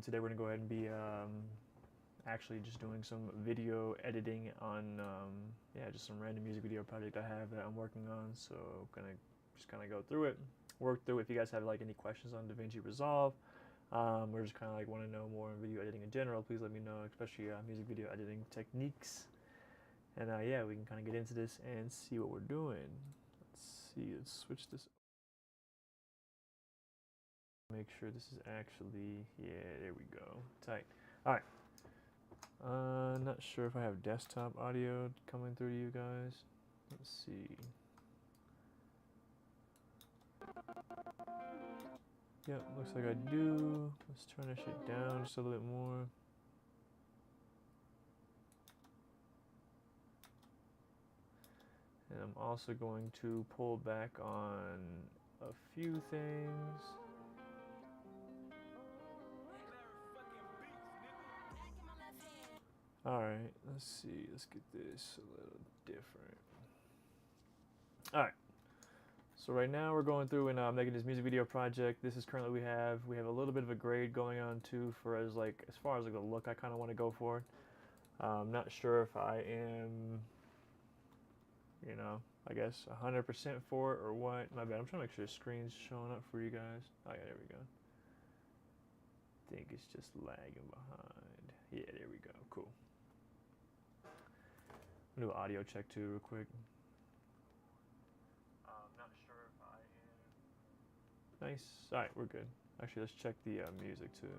Today we're gonna go ahead and be actually just doing some video editing on yeah, just some random music video project I have that I'm working on. So gonna just kind of go through it, work through it. If you guys have like any questions on DaVinci Resolve, or just kind of like want to know more on video editing in general, please let me know, especially music video editing techniques. And yeah, we can kind of get into this and see what we're doing. Let's see, let's switch this. Make sure this is actually, yeah, there we go, tight. All right. Not sure if I have desktop audio coming through to you guys. Let's see. Yep, looks like I do. Let's turn this shit down just a little bit more. And I'm also going to pull back on a few things. Alright, let's see. Let's get this a little different. Alright. So right now we're going through and making this music video project. This is currently we have a little bit of a grade going on too for as far as like the look I kind of want to go for. I'm not sure if I am, you know, I guess 100% for it or what. My bad. I'm trying to make sure the screen's showing up for you guys. Oh yeah, there we go. I think it's just lagging behind. Yeah, there we go. Cool. I'm gonna do an audio check too real quick. Not sure if I am. Nice. All right, we're good. Actually, let's check the music too. Do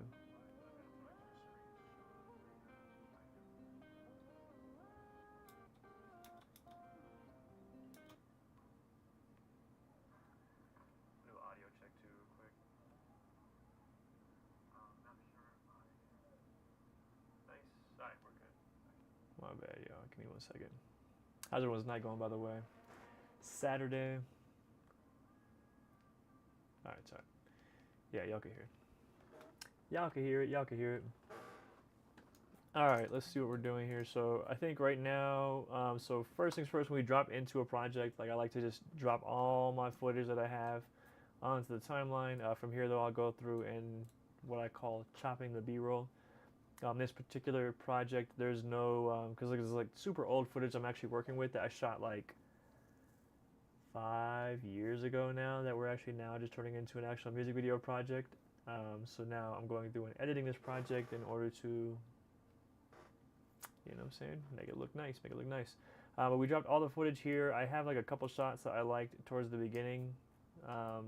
an audio check too real quick. Not sure if I am. Nice. All right, we're good. My bad, y'all. Give me 1 second. How's everyone's night going, by the way? Saturday. All right, sorry. Yeah, y'all can hear it. Y'all can hear it. Y'all can hear it. All right, let's see what we're doing here. So I think right now, so first things first, when we drop into a project, like I like to just drop all my footage that I have onto the timeline. From here, though, I'll go through and what I call chopping the B-roll. This particular project, there's no, because it's like super old footage I'm actually working with that I shot like 5 years ago now that we're actually now just turning into an actual music video project. So now I'm going through and editing this project in order to, you know what I'm saying, make it look nice, make it look nice. But we dropped all the footage here. I have like a couple shots that I liked towards the beginning,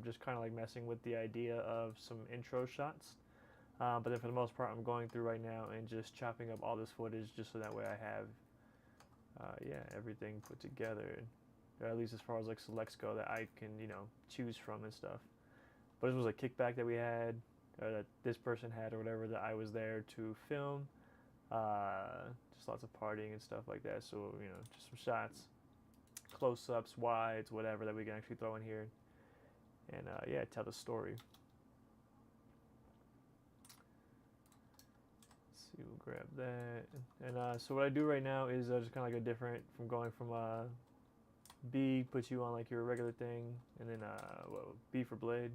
just kind of like messing with the idea of some intro shots. But then for the most part, I'm going through right now and just chopping up all this footage just so that way I have, yeah, everything put together. Or at least as far as like selects go that I can, you know, choose from and stuff. But this was a kickback that we had, or that this person had, or whatever, that I was there to film. Just lots of partying and stuff like that. So, you know, just some shots, close-ups, wides, whatever that we can actually throw in here. And yeah, tell the story. Let's see, we'll grab that. And so what I do right now is just kind of like a different, from going from B puts you on like your regular thing, and then well, B for blade,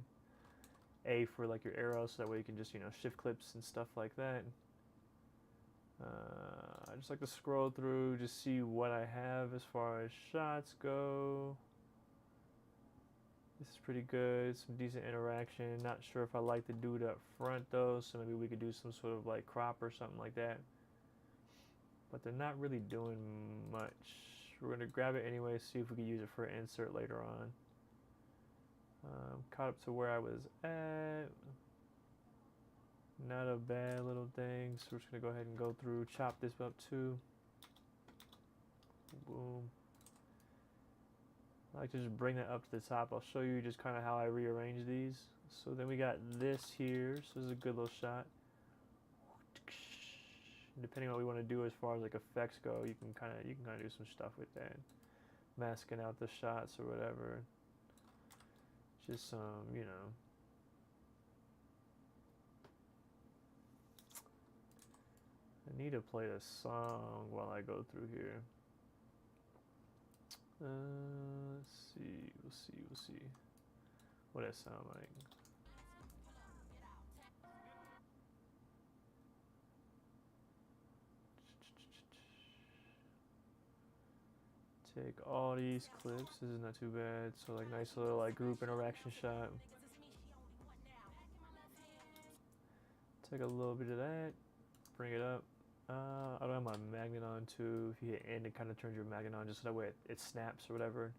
A for like your arrow, so that way you can just, you know, shift clips and stuff like that. I just like to scroll through, just see what I have as far as shots go. This is pretty good, some decent interaction. Not sure if I like the dude up front though, so maybe we could do some sort of like crop or something like that. But they're not really doing much. We're going to grab it anyway, see if we can use it for an insert later on. Caught up to where I was at. Not a bad little thing. So we're just going to go ahead and go through, chop this up too. Boom. I like to just bring that up to the top. I'll show you just kind of how I rearrange these. So then we got this here. So this is a good little shot. Depending on what we want to do as far as like effects go, you can kind of do some stuff with that, masking out the shots or whatever. Just some, you know. I need to play a song while I go through here. Let's see. We'll see. What that sound like? Take all these clips. This is not too bad. So like nice little like group interaction shot. Take a little bit of that. Bring it up. I don't have my magnet on too. If you hit N, it kind of turns your magnet on just so that way it snaps or whatever.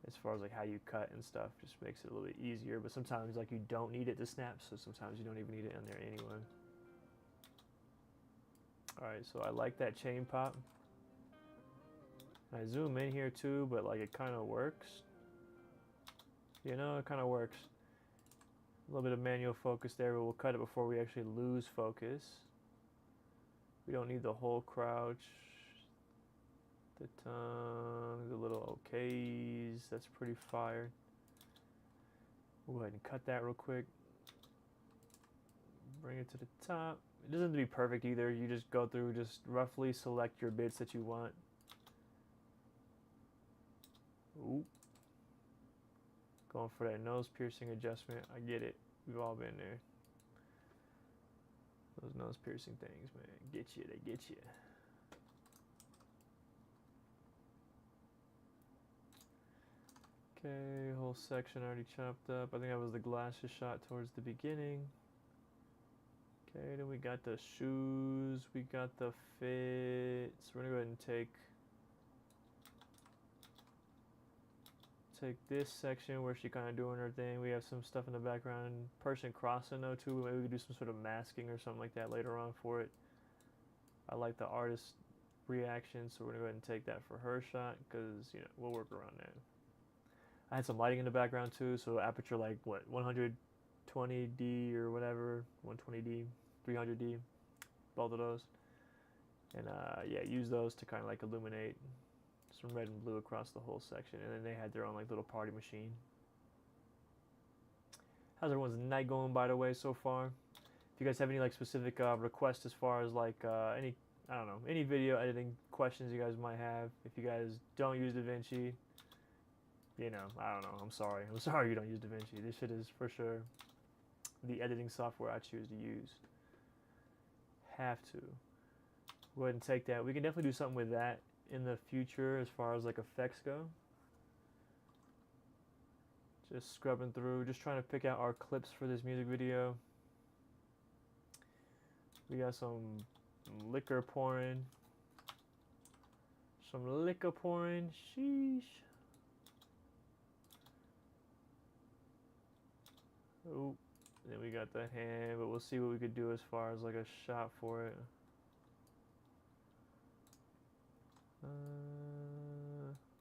As far as like how you cut and stuff, just makes it a little bit easier. But sometimes like you don't need it to snap, so sometimes you don't even need it on there anyway. Alright, so I like that chain pop. I zoom in here too, but like it kind of works. You know, it kind of works. A little bit of manual focus there, but we'll cut it before we actually lose focus. We don't need the whole crouch. The tongue, the little okays, that's pretty fire. We'll go ahead and cut that real quick. Bring it to the top. It doesn't have to be perfect either. You just go through, just roughly select your bits that you want. Ooh. Going for that nose piercing adjustment. I get it. We've all been there. Those nose piercing things, man. Get you, they get you. Okay, whole section already chopped up. I think that was the glasses shot towards the beginning. Okay, then we got the shoes, we got the fit. So we're gonna go ahead and take this section where she kind of doing her thing. We have some stuff in the background. Person crossing though too. Maybe we could do some sort of masking or something like that later on for it. I like the artist reaction, so we're gonna go ahead and take that for her shot because you know we'll work around that. I had some lighting in the background too, so aperture like what 120D or whatever, 120D, 300D, both of those, and yeah, use those to kind of like illuminate some red and blue across the whole section. And then they had their own like little party machine. How's everyone's night going, by the way, so far? If you guys have any like specific requests as far as like any, I don't know, any video editing questions you guys might have. If you guys don't use DaVinci, you know, I don't know, I'm sorry you don't use DaVinci. This shit is for sure the editing software I choose to use. Have to. Go ahead and take that. We can definitely do something with that in the future as far as like effects go. Just scrubbing through, just trying to pick out our clips for this music video. We got some liquor pouring. Sheesh. Oh, then we got the hand, but we'll see what we could do as far as like a shot for it.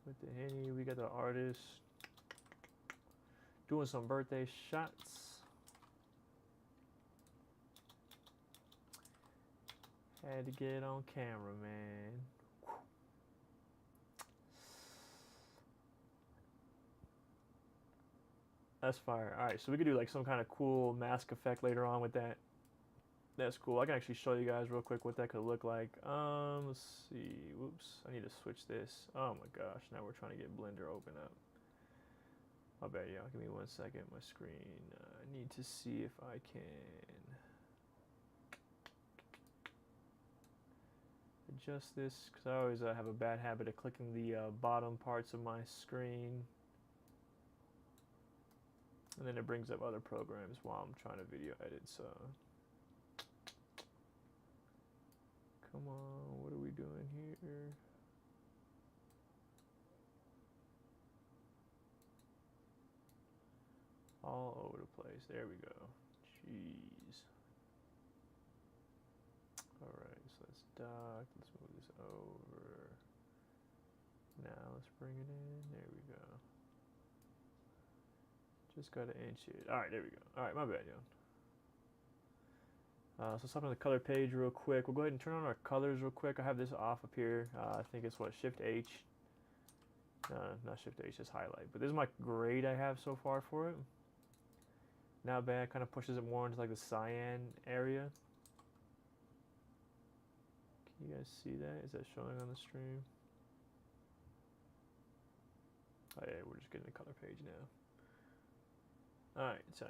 With the Henny, we got the artist doing some birthday shots. Had to get it on camera, man. That's fire. Alright, so we could do like some kind of cool mask effect later on with that. That's cool. I can actually show you guys real quick what that could look like. Let's see. Whoops. I need to switch this. Oh my gosh. Now we're trying to get Blender open up. I bet y'all. Give me 1 second. My screen. I need to see if I can adjust this because I always have a bad habit of clicking the bottom parts of my screen. And then it brings up other programs while I'm trying to video edit. So. Come on, what are we doing here? All over the place. There we go. Jeez. Alright, so let's dock. Let's move this over. Now let's bring it in. There we go. Just gotta inch it. Alright, there we go. Alright, my bad, y'all. So something on the color page real quick. We'll go ahead and turn on our colors real quick. I have this off up here. I think it's what, Shift H. Not Shift H, just highlight. But this is my grade I have so far for it. Not bad. Kind of pushes it more into like the cyan area. Can you guys see that? Is that showing on the stream? Oh yeah, we're just getting the color page now. Alright, so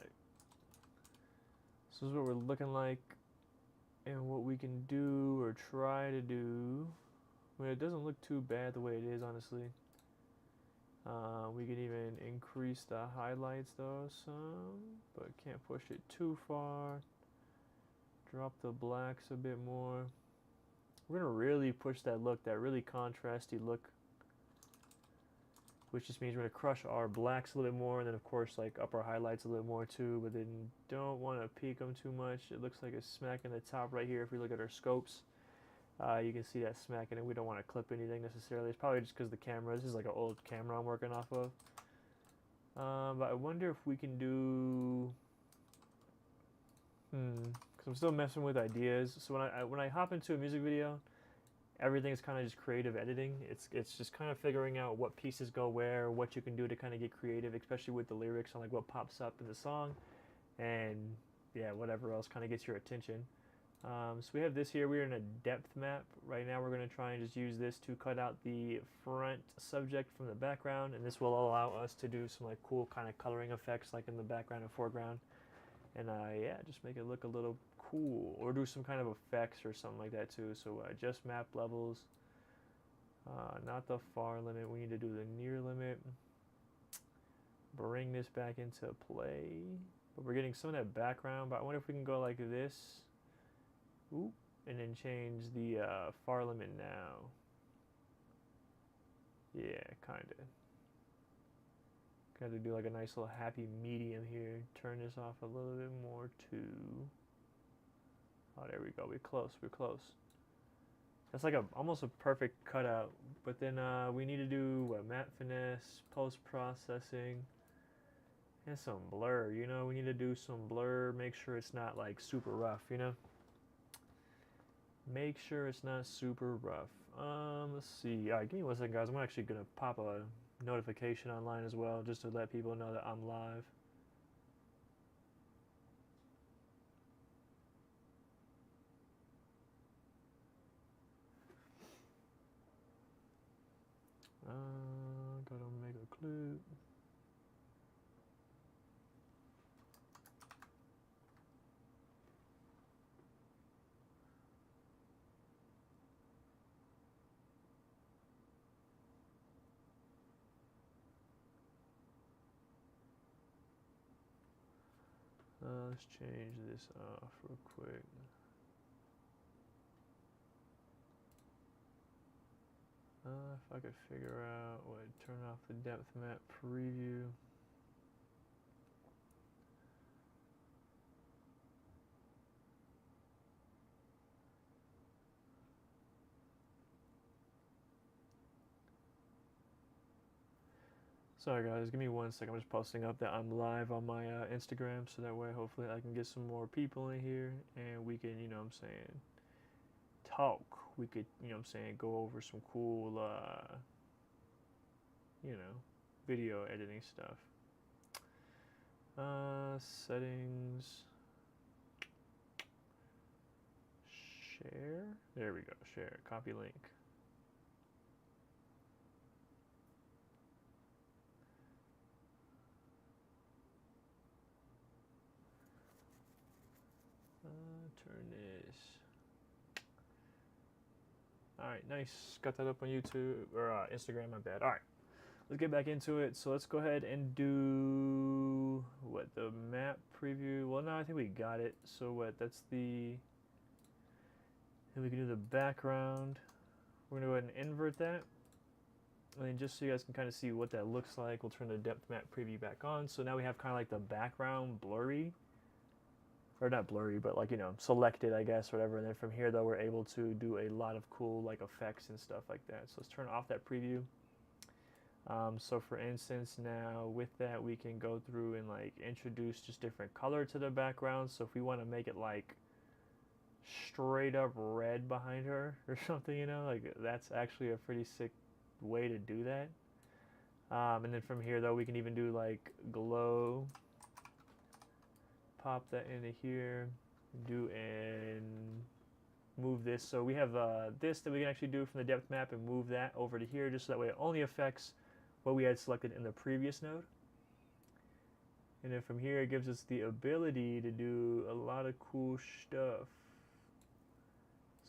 this is what we're looking like and what we can do or try to do. I mean, it doesn't look too bad the way it is, honestly. We can even increase the highlights though some, but can't push it too far. Drop the blacks a bit more. We're gonna really push that look, that really contrasty look, which just means we're gonna crush our blacks a little bit more, and then of course like up our highlights a little more too, but then don't want to peak them too much. It looks like it's smacking the top right here if we look at our scopes. You can see that smacking it. We don't want to clip anything necessarily. It's probably just because the camera, this is like an old camera I'm working off of. But I wonder if we can do, because I'm still messing with ideas. So when I hop into a music video, everything is kind of just creative editing. It's just kind of figuring out what pieces go where, what you can do to kind of get creative, especially with the lyrics on like what pops up in the song, and yeah, whatever else kind of gets your attention. So we have this here. We're in a depth map right now. We're going to try and just use this to cut out the front subject from the background, and this will allow us to do some like cool kind of coloring effects like in the background and foreground, and yeah, just make it look a little cool, or do some kind of effects or something like that too. So just map levels, not the far limit. We need to do the near limit. Bring this back into play, but we're getting some of that background. But I wonder if we can go like this. Ooh, and then change the far limit now. Yeah, kinda. Gotta do like a nice little happy medium here. Turn this off a little bit more too. Oh, there we go. We're close. We're close. That's like almost a perfect cutout. But then we need to do matte finesse, post processing, and some blur. You know, we need to do some blur. Make sure it's not like super rough. You know. Make sure it's not super rough. Let's see. All right, give me 1 second, guys. I'm actually gonna pop a notification online as well, just to let people know that I'm live. Gotta make a clip. Let's change this off real quick. If I could figure out what, turn off the depth map preview. Sorry guys, give me 1 second. I'm just posting up that I'm live on my Instagram, so that way hopefully I can get some more people in here and we can, you know what I'm saying, talk. We could, you know what I'm saying, go over some cool, you know, video editing stuff. Settings. Share. There we go. Share. Copy link. Turn this. All right, nice. Got that up on YouTube or Instagram. My bad. All right, let's get back into it. So let's go ahead and do what, the map preview. Well, no, I think we got it. So what? That's the. Then we can do the background. We're gonna go ahead and invert that. And then just so you guys can kind of see what that looks like, we'll turn the depth map preview back on. So now we have kind of like the background blurry. Or not blurry, but like, you know, selected, I guess, whatever. And then from here, though, we're able to do a lot of cool like effects and stuff like that. So let's turn off that preview. So for instance, now with that, we can go through and like introduce just different color to the background. So if we want to make it like straight up red behind her or something, you know, like that's actually a pretty sick way to do that. And then from here, though, we can even do like glow. Pop that into here, do and move this. So we have this that we can actually do from the depth map and move that over to here, just so that way it only affects what we had selected in the previous node. And then from here, it gives us the ability to do a lot of cool stuff.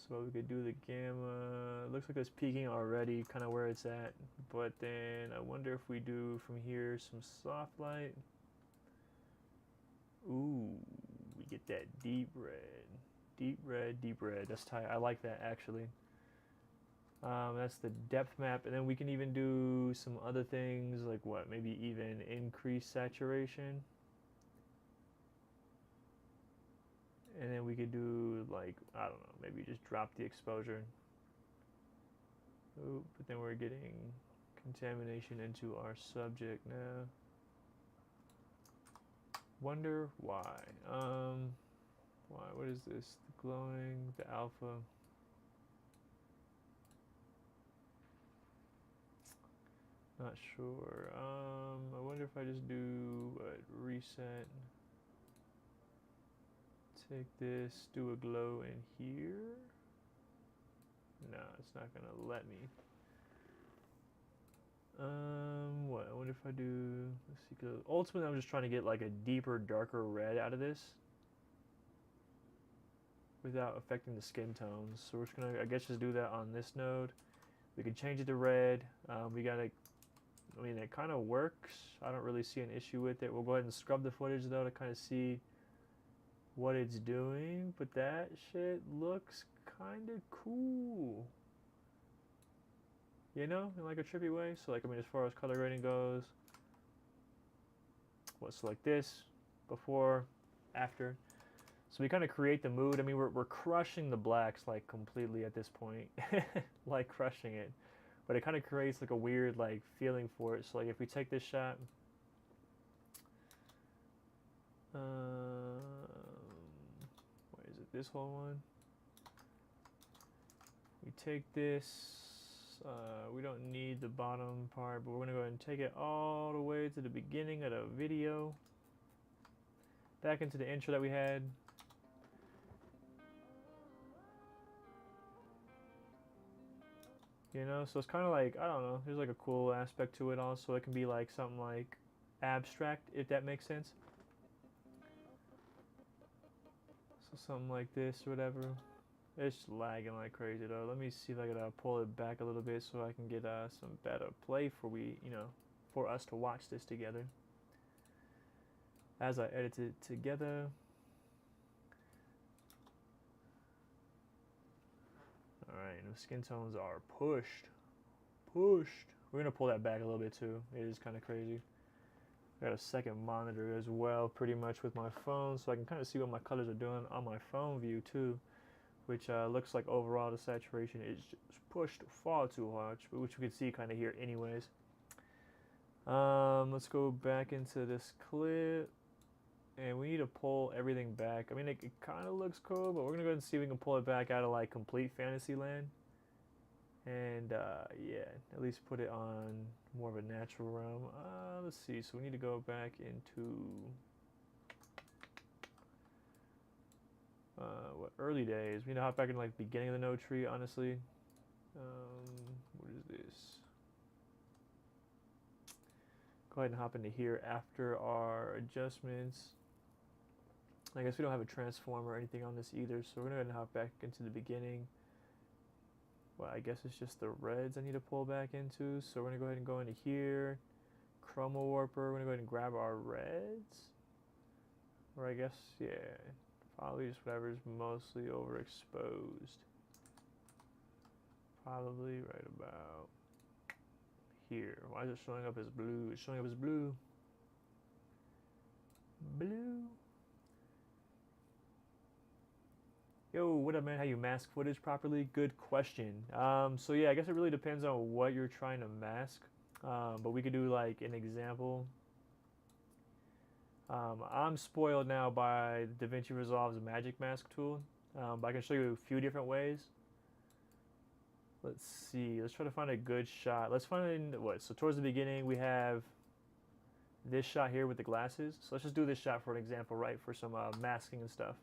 So we could do the gamma. It looks like it's peaking already, kind of where it's at. But then I wonder if we do from here some soft light. Ooh, we get that deep red. Deep red, deep red. That's tight. I like that actually. That's the depth map. And then we can even do some other things like what? Maybe even increase saturation. And then we could do like, I don't know, maybe just drop the exposure. Oh, but then we're getting contamination into our subject now. Wonder why. Why? What is this? The glowing, the alpha. Not sure. I wonder if I just do what, reset. Take this, do a glow in here. No, it's not gonna let me. What? I wonder if I do. Let's see. Cause ultimately, I'm just trying to get like a deeper, darker red out of this, without affecting the skin tones. So we're just gonna, I guess, just do that on this node. We can change it to red. We gotta. I mean, it kind of works. I don't really see an issue with it. We'll go ahead and scrub the footage though to kind of see what it's doing, but that shit looks kind of cool, you know, in like a trippy way. So like, I mean, as far as color grading goes, we'll select this before, after. So we kind of create the mood. I mean, we're crushing the blacks like completely at this point, like crushing it, but it kind of creates like a weird like feeling for it. So like if we take this shot, this whole one. We take this, we don't need the bottom part, but we're gonna go ahead and take it all the way to the beginning of the video, back into the intro that we had. You know, so it's kind of like, I don't know, there's like a cool aspect to it also. It can be like something like abstract, if that makes sense. So something like this or whatever. It's lagging like crazy though. Let me see if I can pull it back a little bit so I can get some better play for for us to watch this together. As I edit it together. Alright, the skin tones are pushed. We're gonna pull that back a little bit too. It is kind of crazy. I got a second monitor as well, pretty much with my phone, so I can kind of see what my colors are doing on my phone view too, which looks like overall the saturation is just pushed far too hard, which we can see kind of here anyways. Let's go back into this clip, and we need to pull everything back. I mean, it kind of looks cool, but we're gonna go ahead and see if we can pull it back out of like complete fantasy land. And yeah, at least put it on more of a natural realm. Let's see, so we need to go back into what, early days. We need to hop back in like the beginning of the node tree, honestly. What is this? Go ahead and hop into here after our adjustments. I guess we don't have a transform or anything on this either, so we're gonna go ahead and hop back into the beginning. Well, I guess it's just the reds I need to pull back into. So we're gonna go ahead and go into here, chroma warper. We're gonna go ahead and grab our reds, or I guess, yeah, probably just whatever's mostly overexposed. Probably right about here. Why is it showing up as blue? It's showing up as blue. Blue. Yo, what up, man? How you mask footage properly? Good question. So yeah, I guess it really depends on what you're trying to mask. But we could do like an example. I'm spoiled now by DaVinci Resolve's magic mask tool, but I can show you a few different ways. Let's see. Let's try to find a good shot. Let's find what? So towards the beginning, we have this shot here with the glasses. So let's just do this shot for an example, right? For some masking and stuff.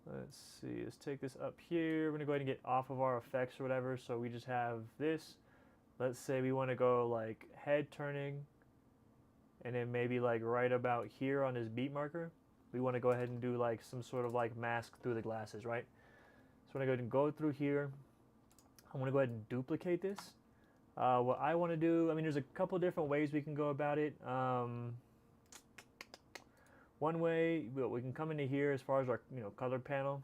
Let's see, let's take this up here. We're gonna go ahead and get off of our effects or whatever. So we just have this. Let's say we wanna go like head turning, and then maybe like right about here on this beat marker, we wanna go ahead and do like some sort of like mask through the glasses, right? So So I'm going to go ahead and go through here. I'm going to go ahead and duplicate this. What I want to do, I mean, there's a couple different ways we can go about it. One way, we can come into here as far as our color panel.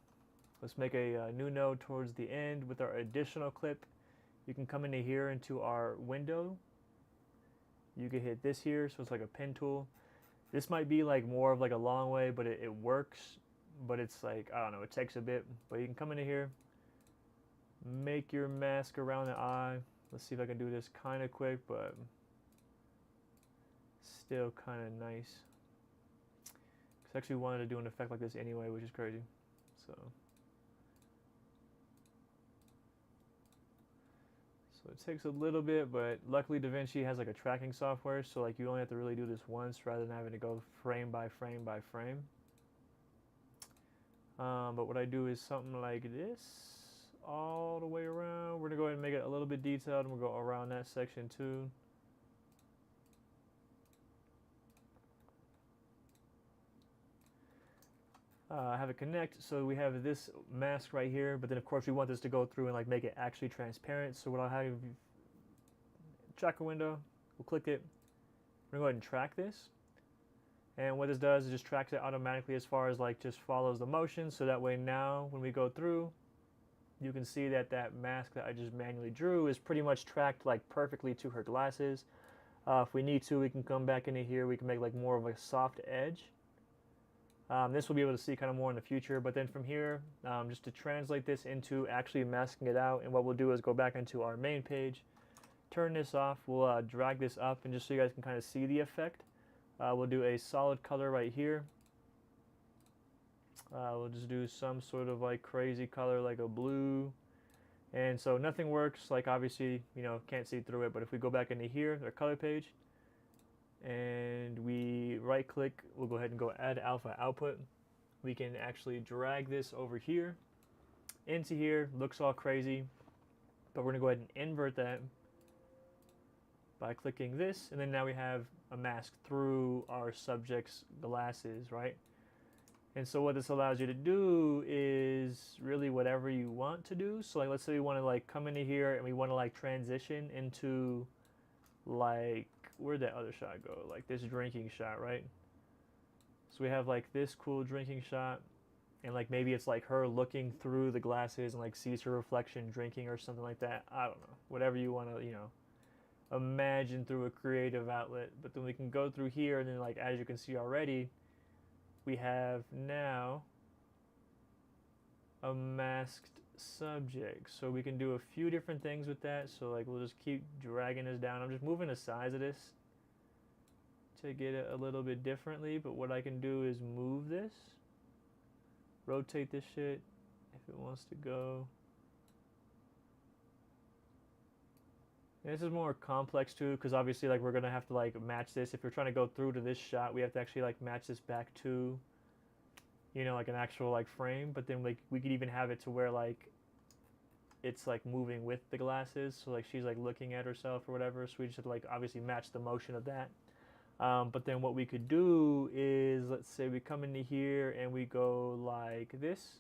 Let's make a new node towards the end with our additional clip. You can come into here into our window. You can hit this here, so it's like a pen tool. This might be like more of like a long way, but it works. But it's like, I don't know, it takes a bit. But you can come into here, make your mask around the eye. Let's see if I can do this kind of quick, but still kind of nice. I actually wanted to do an effect like this anyway, which is crazy. So it takes a little bit, but luckily DaVinci has like a tracking software, so like you only have to really do this once rather than having to go frame by frame by frame. But what I do is something like this all the way around. We're gonna go ahead and make it a little bit detailed, and we'll go around that section too. Have it connect, so we have this mask right here, but then of course we want this to go through and like make it actually transparent. So what I'll have, tracker window, we'll click it, we're gonna go ahead and track this, and what this does is just tracks it automatically as far as like just follows the motion, so that way now when we go through, you can see that that mask that I just manually drew is pretty much tracked like perfectly to her glasses. If we need to, we can come back into here, we can make like more of a soft edge. This we'll be able to see kind of more in the future, but then from here, just to translate this into actually masking it out, and what we'll do is go back into our main page, turn this off, we'll drag this up, and just so you guys can kind of see the effect, we'll do a solid color right here. We'll just do some sort of like crazy color like a blue, and so nothing works, like obviously, can't see through it, but if we go back into here, our color page, and we right click, we'll go ahead and go add alpha output. We can actually drag this over here into here. Looks all crazy, but we're gonna go ahead and invert that by clicking this, and then now we have a mask through our subject's glasses, right? And so what this allows you to do is really whatever you want to do. So like, let's say we want to like come into here and we want to like transition into like, where'd that other shot go? Like this drinking shot, right? So we have like this cool drinking shot, and like maybe it's like her looking through the glasses and like sees her reflection drinking or something like that. I don't know. Whatever you want to, imagine through a creative outlet. But then we can go through here, and then like as you can see already, we have now a masked subject. So we can do a few different things with that. So like we'll just keep dragging this down. I'm just moving the size of this to get it a little bit differently, but what I can do is move this, rotate this shit if it wants to go. And this is more complex too, because obviously like we're gonna have to like match this. If you're trying to go through to this shot, we have to actually like match this back to like an actual like frame. But then like we could even have it to where like it's like moving with the glasses, so like she's like looking at herself or whatever, so we just have to like obviously match the motion of that. But then what we could do is, let's say we come into here and we go like this,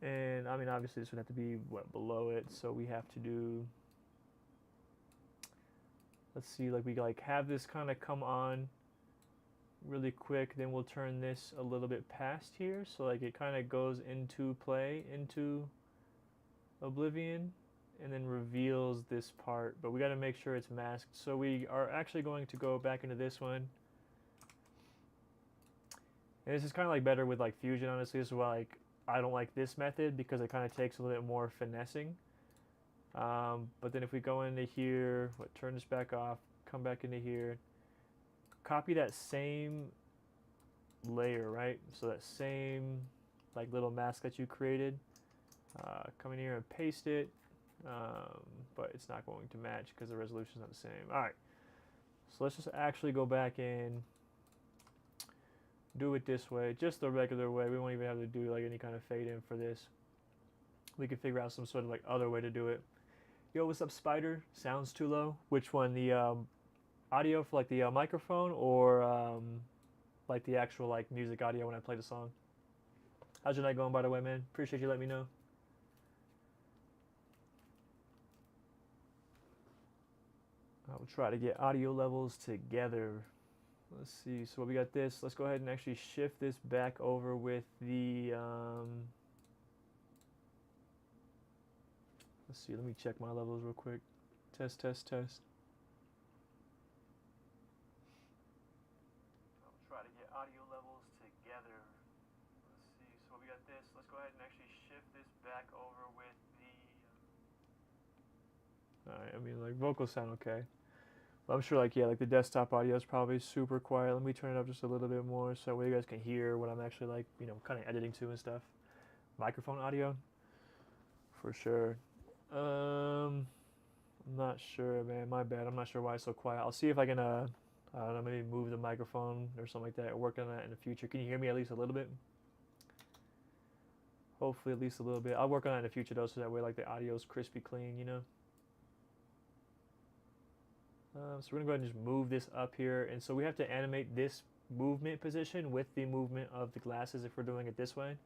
and I mean obviously this would have to be below it, so we have to do, let's see, like we like have this kind of come on really quick, then we'll turn this a little bit past here, so like it kind of goes into play into oblivion and then reveals this part, but we got to make sure it's masked. So we are actually going to go back into this one, and this is kind of like better with like Fusion, honestly. This is why like I don't like this method, because it kind of takes a little bit more finessing. But then if we go into here, turn this back off, come back into here, copy that same layer, right? So that same like little mask that you created, come in here and paste it, but it's not going to match because the resolution is not the same. All right, so let's just actually go back in, do it this way, just the regular way. We won't even have to do like any kind of fade in for this. We can figure out some sort of like other way to do it. Yo, what's up, Spider? Sounds too low. Which one? The audio for like the microphone, or like the actual like music audio when I play the song? How's your night going, by the way, man? Appreciate you letting me know. I'll try to get audio levels together. Let's see. So we got this. Let's go ahead and actually shift this back over with the. Let's see. Let me check my levels real quick. Test, test, test. I'll try to get audio levels together. Let's see. So we got this. Let's go ahead and actually shift this back over with the. Alright, I mean, like, vocals sound okay. I'm sure, like, yeah, like the desktop audio is probably super quiet. Let me turn it up just a little bit more so that way you guys can hear what I'm actually, like, you know, kind of editing to and stuff. Microphone audio, for sure. I'm not sure, man. My bad. I'm not sure why it's so quiet. I'll see if I can, I don't know, maybe move the microphone or something like that, or work on that in the future. Can you hear me at least a little bit? Hopefully at least a little bit. I'll work on that in the future, though, so that way, like, the audio is crispy clean, you know? So we're going to go ahead and just move this up here. And so we have to animate this movement position with the movement of the glasses if we're doing it this way.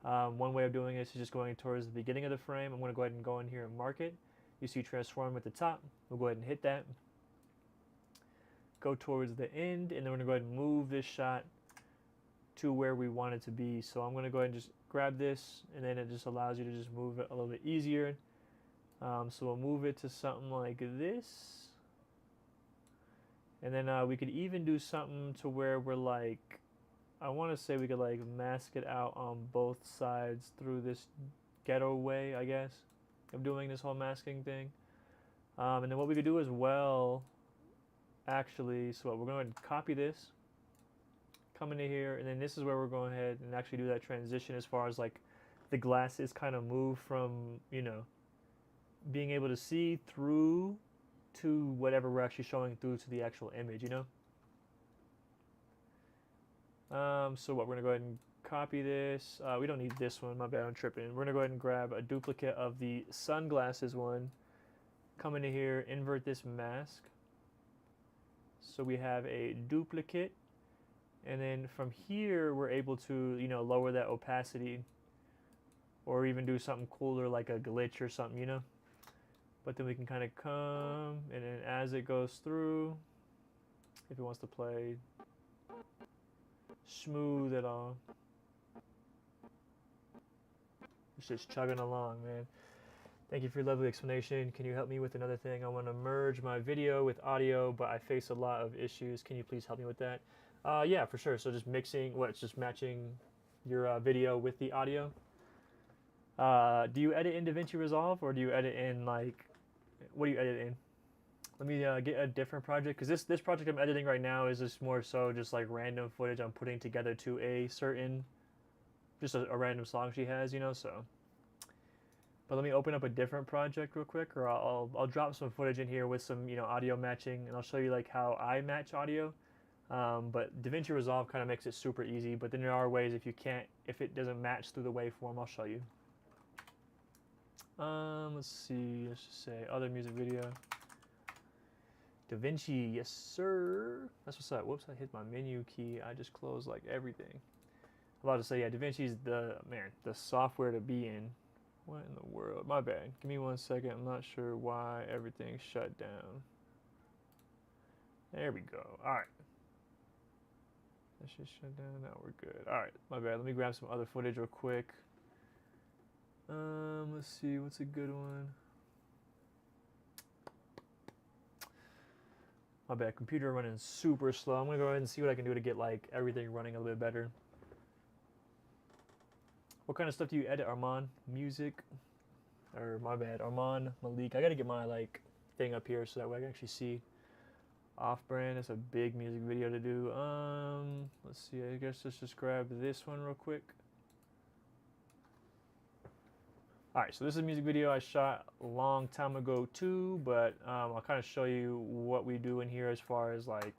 One way of doing this is just going towards the beginning of the frame. I'm going to go ahead and go in here and mark it. You see transform at the top. We'll go ahead and hit that. Go towards the end, and then we're going to go ahead and move this shot to where we want it to be. So I'm going to go ahead and just grab this, and then it just allows you to just move it a little bit easier. So we'll move it to something like this. And then we could even do something to where we're like, I want to say we could like mask it out on both sides through this ghetto way, I guess, of doing this whole masking thing. And then what we could do as well, actually, so we're going to copy this, come into here, and then this is where we're going ahead and actually do that transition as far as like the glasses kind of move from, you know, being able to see through to whatever we're actually showing through to the actual image, you know? So what, we're gonna go ahead and copy this. We don't need this one, my bad, I'm tripping. We're gonna go ahead and grab a duplicate of the sunglasses one, come into here, invert this mask. So we have a duplicate, and then from here, we're able to, you know, lower that opacity, or even do something cooler like a glitch or something, you know? But then we can kind of come, and then as it goes through, if it wants to play, smooth it all. It's just chugging along, man. Thank you for your lovely explanation. Can you help me with another thing? I want to merge my video with audio, but I face a lot of issues. Can you please help me with that? Yeah, for sure. So just mixing, it's just matching your video with the audio. Do you edit in DaVinci Resolve, or do you edit in like, what do you edit in? Let me get a different project, because this project I'm editing right now is just more so just like random footage I'm putting together to a certain, just a random song she has, you know, so. But let me open up a different project real quick, or I'll drop some footage in here with some, you know, audio matching, and I'll show you like how I match audio. But DaVinci Resolve kind of makes it super easy, but then there are ways if it doesn't match through the waveform, I'll show you. Let's see, let's just say other music video. DaVinci, yes sir. That's what's up. Whoops, I hit my menu key. I just closed like everything. I'm about to say, yeah, DaVinci's the software to be in. What in the world? My bad. Give me 1 second. I'm not sure why everything's shut down. There we go. All right. That shit shut down. Now we're good. All right. My bad. Let me grab some other footage real quick. Let's see. What's a good one? My bad. Computer running super slow. I'm gonna go ahead and see what I can do to get like everything running a little bit better. What kind of stuff do you edit, Armand? Music, or my bad, Armand Malik. I gotta get my like thing up here so that way I can actually see. Off-brand. It's a big music video to do. Let's see. I guess let's just grab this one real quick. All right, so this is a music video I shot a long time ago too, but I'll kind of show you what we do in here as far as like